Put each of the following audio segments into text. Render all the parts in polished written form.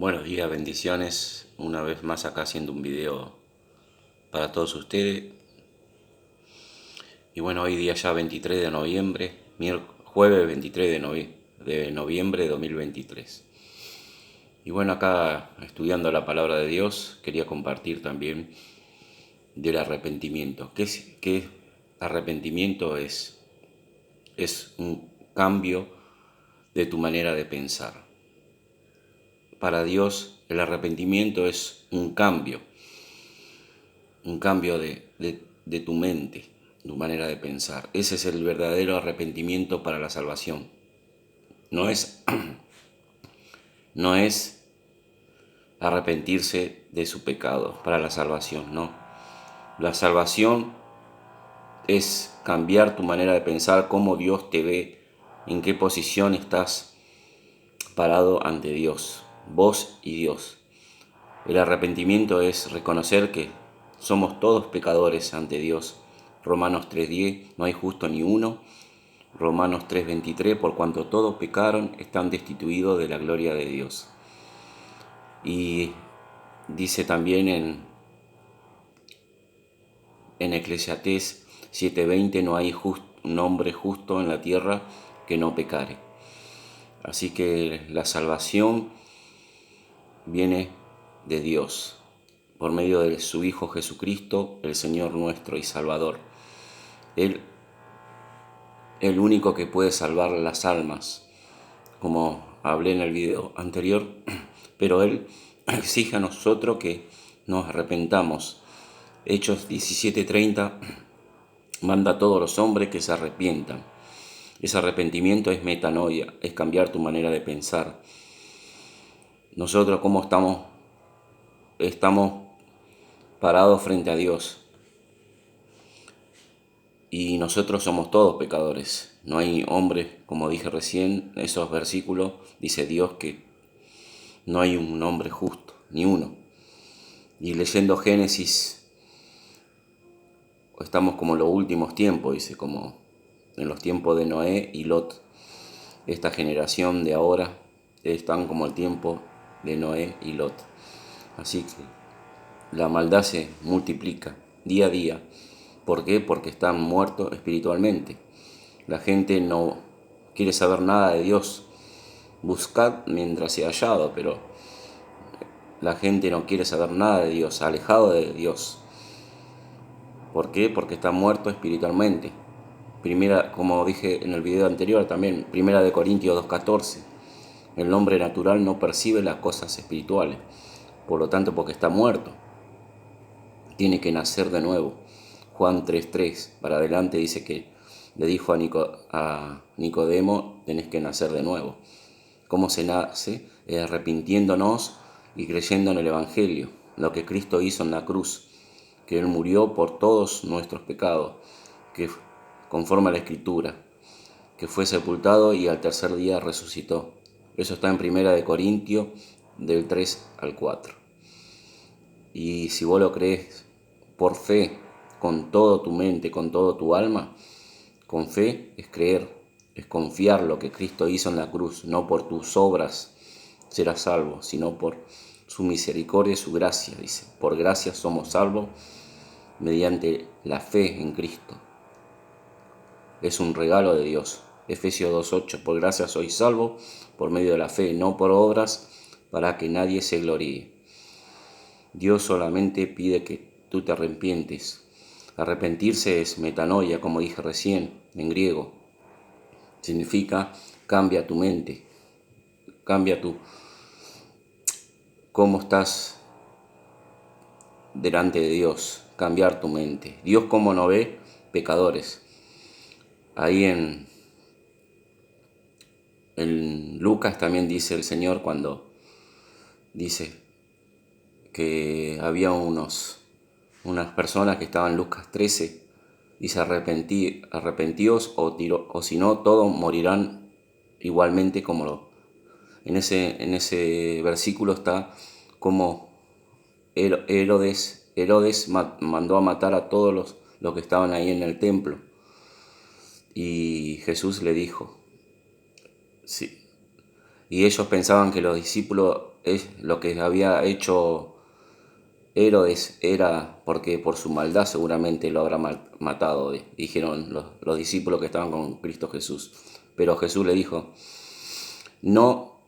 Buenos días, bendiciones. Una vez más acá haciendo un video para todos ustedes. Y bueno, hoy día ya 23 de noviembre, jueves 23 de noviembre de 2023. Y bueno, acá estudiando la palabra de Dios, quería compartir también del arrepentimiento. ¿Qué arrepentimiento es? Es un cambio de tu manera de pensar. Para Dios el arrepentimiento es un cambio de tu mente, tu manera de pensar. Ese es el verdadero arrepentimiento para la salvación. No es, no es arrepentirse de su pecado para la salvación, no. La salvación es cambiar tu manera de pensar, cómo Dios te ve, en qué posición estás parado ante Dios, vos y Dios. El arrepentimiento es reconocer que somos todos pecadores ante Dios. Romanos 3:10, no hay justo ni uno. Romanos 3:23, por cuanto todos pecaron, están destituidos de la gloria de Dios. Y dice también en Eclesiastés 7:20, no hay un hombre justo en la tierra que no pecare. Así que la salvación viene de Dios, por medio de su Hijo Jesucristo, el Señor nuestro y Salvador. Él, el único que puede salvar las almas, como hablé en el video anterior, pero Él exige a nosotros que nos arrepentamos. Hechos 17:30 manda a todos los hombres que se arrepientan. Ese arrepentimiento es metanoia, es cambiar tu manera de pensar. Nosotros, ¿cómo estamos parados frente a Dios? Y nosotros somos todos pecadores. No hay hombre, como dije recién, esos versículos, dice Dios que no hay un hombre justo, ni uno. Y leyendo Génesis, estamos como en los últimos tiempos, dice, como en los tiempos de Noé y Lot. Esta generación de ahora están como el tiempo de Noé y Lot. Así que la maldad se multiplica día a día. ¿Por qué? Porque están muertos espiritualmente. La gente no quiere saber nada de Dios. Buscad mientras sea hallado, pero la gente no quiere saber nada de Dios, alejado de Dios. ¿Por qué? Porque está muerto espiritualmente. Primera, como dije en el video anterior también, Primera de Corintios 2:14. El hombre natural no percibe las cosas espirituales. Por lo tanto, porque está muerto, tiene que nacer de nuevo. Juan 3:3 para adelante dice que le dijo a Nicodemo, tenés que nacer de nuevo. ¿Cómo se nace? Arrepintiéndonos y creyendo en el Evangelio, lo que Cristo hizo en la cruz, que Él murió por todos nuestros pecados, que conforme a la Escritura, que fue sepultado y al tercer día resucitó. Eso está en Primera de Corintios del 3 al 4. Y si vos lo crees por fe, con toda tu mente, con todo tu alma, con fe es creer, es confiar lo que Cristo hizo en la cruz. No por tus obras serás salvo, sino por su misericordia y su gracia. Dice, por gracia somos salvos mediante la fe en Cristo. Es un regalo de Dios. Efesios 2:8, por gracia sois salvos por medio de la fe, no por obras, para que nadie se gloríe. Dios solamente pide que tú te arrepientes. Arrepentirse es metanoia, como dije recién, en griego. Significa cambia tu mente, cambia cómo estás delante de Dios, cambiar tu mente. Dios cómo no ve pecadores. Ahí en Lucas también dice el Señor cuando dice que había unas personas que estaban en Lucas 13, dice arrepentíos o si no todos morirán igualmente como en ese versículo está como Herodes mandó a matar a todos los que estaban ahí en el templo. Y Jesús le dijo, sí. Y ellos pensaban que los discípulos lo que había hecho Herodes era porque por su maldad seguramente lo habrá matado, dijeron los discípulos que estaban con Cristo Jesús. Pero Jesús le dijo, no,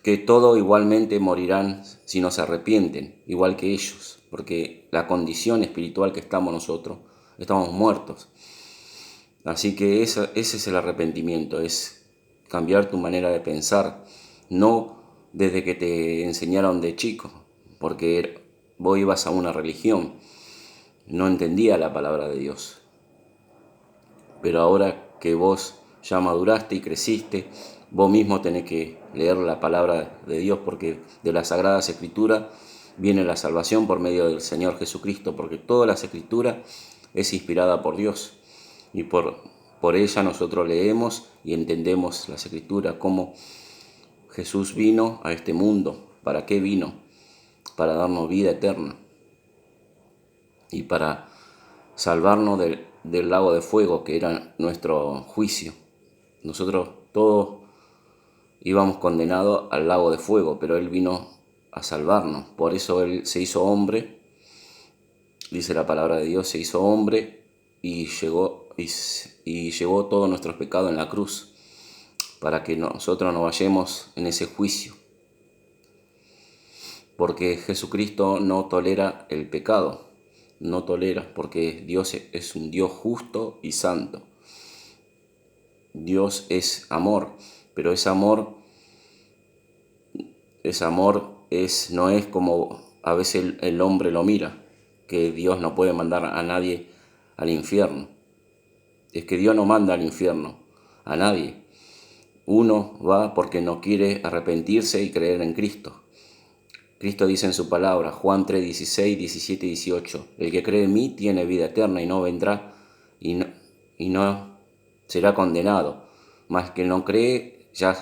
que todos igualmente morirán si no se arrepienten, igual que ellos, porque la condición espiritual que estamos nosotros, estamos muertos. Así que ese es el arrepentimiento, es cambiar tu manera de pensar, no desde que te enseñaron de chico, porque vos ibas a una religión, no entendía la palabra de Dios. Pero ahora que vos ya maduraste y creciste, vos mismo tenés que leer la palabra de Dios, porque de las Sagradas Escrituras viene la salvación por medio del Señor Jesucristo, porque toda la Escritura es inspirada por Dios. Y por ella nosotros leemos y entendemos las Escrituras, cómo Jesús vino a este mundo. ¿Para qué vino? Para darnos vida eterna y para salvarnos del lago de fuego que era nuestro juicio. Nosotros todos íbamos condenados al lago de fuego, pero Él vino a salvarnos. Por eso Él se hizo hombre, dice la palabra de Dios, se hizo hombre y llevó todos nuestros pecados en la cruz, para que nosotros no vayamos en ese juicio. Porque Jesucristo no tolera el pecado, no tolera, porque Dios es un Dios justo y santo. Dios es amor, pero ese amor no es como a veces el hombre lo mira, que Dios no puede mandar a nadie al infierno. Es que Dios no manda al infierno a nadie. Uno va porque no quiere arrepentirse y creer en Cristo. Cristo dice en su palabra, Juan 3, 16, 17 y 18, el que cree en mí tiene vida eterna y no vendrá y no será condenado, mas el que no cree ya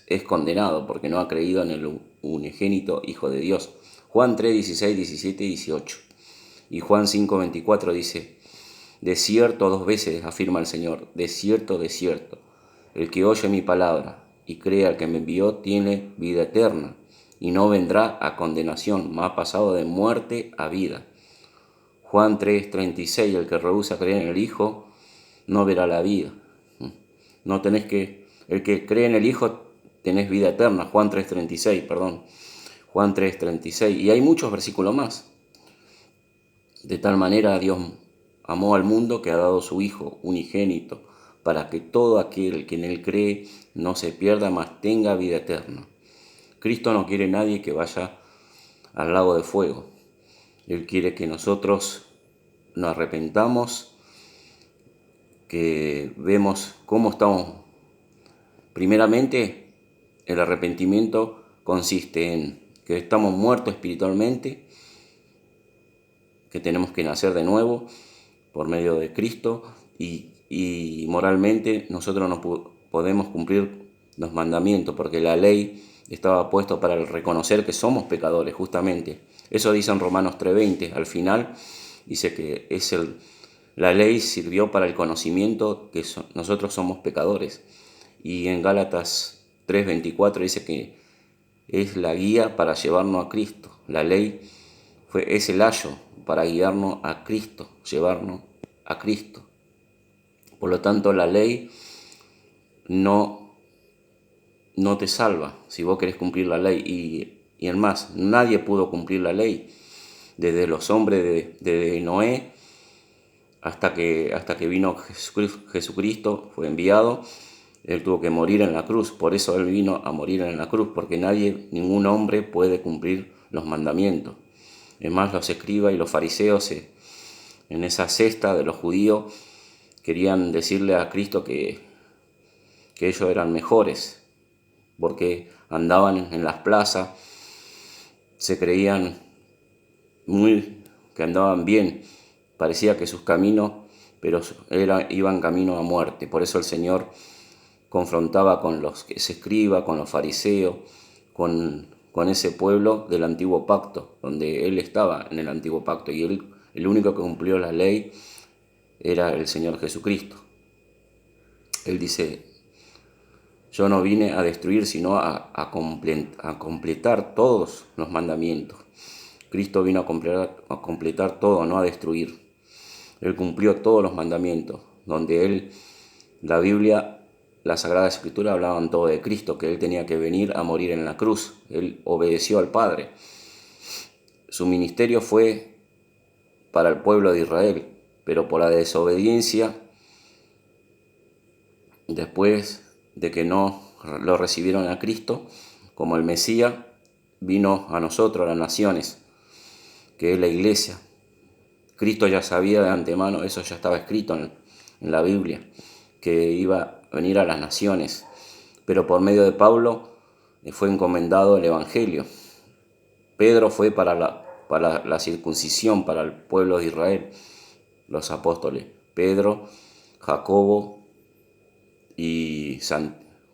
es condenado porque no ha creído en el unigénito Hijo de Dios. Juan 3, 16, 17 y 18. Y Juan 5, 24 dice, de cierto, 2 veces afirma el Señor, de cierto, el que oye mi palabra y cree al que me envió tiene vida eterna y no vendrá a condenación, mas ha pasado de muerte a vida. Juan 3, 36, el que rehúsa creer en el Hijo no verá la vida. El que cree en el Hijo tenés vida eterna. Juan 3, 36, perdón. Juan 3, 36. Y hay muchos versículos más. De tal manera Dios amó al mundo que ha dado su Hijo unigénito, para que todo aquel que en Él cree no se pierda, mas tenga vida eterna. Cristo no quiere nadie que vaya al lago de fuego. Él quiere que nosotros nos arrepentamos, que vemos cómo estamos. Primeramente, el arrepentimiento consiste en que estamos muertos espiritualmente, que tenemos que nacer de nuevo por medio de Cristo y moralmente nosotros no podemos cumplir los mandamientos porque la ley estaba puesto para reconocer que somos pecadores, justamente. Eso dice en Romanos 3:20. Al final dice que la ley sirvió para el conocimiento que nosotros somos pecadores. Y en Gálatas 3:24 dice que es la guía para llevarnos a Cristo. La ley es el ayo para guiarnos a Cristo, llevarnos a Cristo. Por lo tanto, la ley no te salva si vos querés cumplir la ley. Y en más, nadie pudo cumplir la ley. Desde los hombres de Noé hasta que vino Jesucristo, fue enviado, Él tuvo que morir en la cruz. Por eso Él vino a morir en la cruz, porque ningún hombre puede cumplir los mandamientos. Es más, los escribas y los fariseos en esa cesta de los judíos querían decirle a Cristo que ellos eran mejores, porque andaban en las plazas, se creían que andaban bien, parecía que sus caminos, pero iban camino a muerte. Por eso el Señor confrontaba con los escribas, con los fariseos, con ese pueblo del antiguo pacto, donde Él estaba en el antiguo pacto, y el único que cumplió la ley era el Señor Jesucristo. Él dice, Yo no vine a destruir, sino a completar todos los mandamientos. Cristo vino a completar todo, no a destruir. Él cumplió todos los mandamientos, donde la Biblia, la Sagrada Escritura hablaban todo de Cristo, que Él tenía que venir a morir en la cruz. Él obedeció al Padre. Su ministerio fue para el pueblo de Israel, pero por la desobediencia, después de que no lo recibieron a Cristo como el Mesías, vino a nosotros, a las naciones, que es la iglesia. Cristo ya sabía de antemano, eso ya estaba escrito en la Biblia, que iba a venir a las naciones, pero por medio de Pablo fue encomendado el Evangelio. Pedro fue para la circuncisión, para el pueblo de Israel, los apóstoles. Pedro, Jacobo y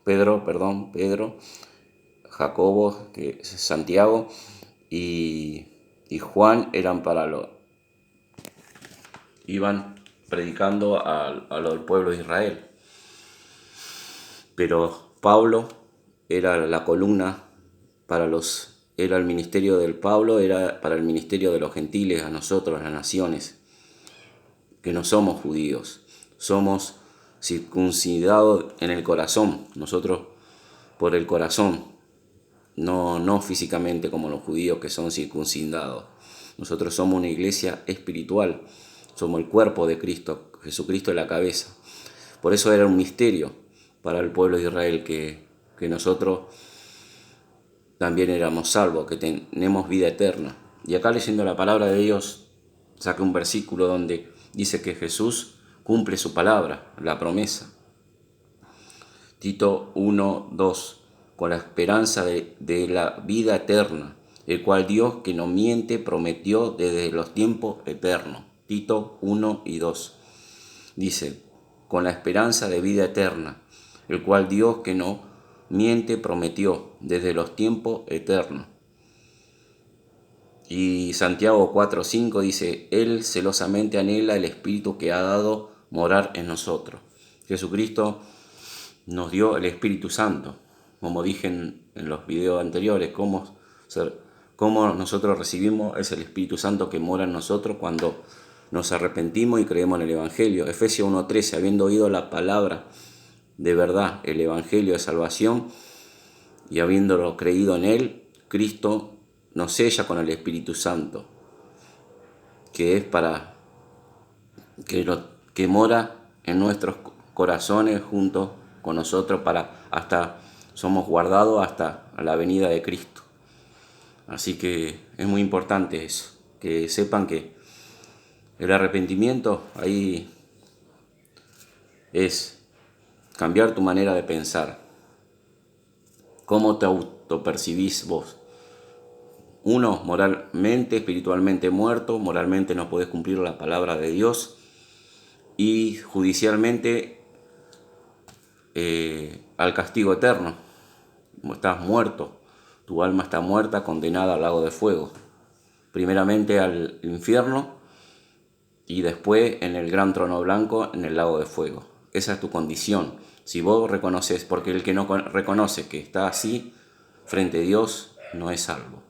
Pedro, Jacobo, Santiago y Juan eran iban predicando a lo del pueblo de Israel. Pero Pablo era la columna era el ministerio del Pablo, era para el ministerio de los gentiles, a nosotros, las naciones, que no somos judíos, somos circuncidados en el corazón, nosotros por el corazón, no físicamente como los judíos que son circuncidados. Nosotros somos una iglesia espiritual, somos el cuerpo de Cristo, Jesucristo es la cabeza. Por eso era un misterio para el pueblo de Israel que nosotros también éramos salvos, que tenemos vida eterna. Y acá leyendo la palabra de Dios, saqué un versículo donde dice que Jesús cumple su palabra, la promesa. Tito 1:2, con la esperanza de la vida eterna, el cual Dios que no miente prometió desde los tiempos eternos. Tito 1:2 dice, con la esperanza de vida eterna, el cual Dios que no miente prometió desde los tiempos eternos. Y Santiago 4:5 dice, Él celosamente anhela el Espíritu que ha dado morar en nosotros. Jesucristo nos dio el Espíritu Santo, como dije en los videos anteriores, cómo nosotros recibimos es el Espíritu Santo que mora en nosotros cuando nos arrepentimos y creemos en el Evangelio. Efesios 1:13, habiendo oído la palabra de verdad, el Evangelio de salvación, y habiéndolo creído en él, Cristo nos sella con el Espíritu Santo, que es para que mora en nuestros corazones junto con nosotros, somos guardados hasta la venida de Cristo. Así que es muy importante eso, que sepan que el arrepentimiento ahí es cambiar tu manera de pensar. ¿Cómo te autopercibís vos? Uno, moralmente, espiritualmente muerto, moralmente no podés cumplir la palabra de Dios, y judicialmente al castigo eterno. Estás muerto, tu alma está muerta, condenada al lago de fuego. Primeramente al infierno y después en el gran trono blanco en el lago de fuego. Esa es tu condición. Si vos reconoces, porque el que no reconoce que está así frente a Dios no es salvo.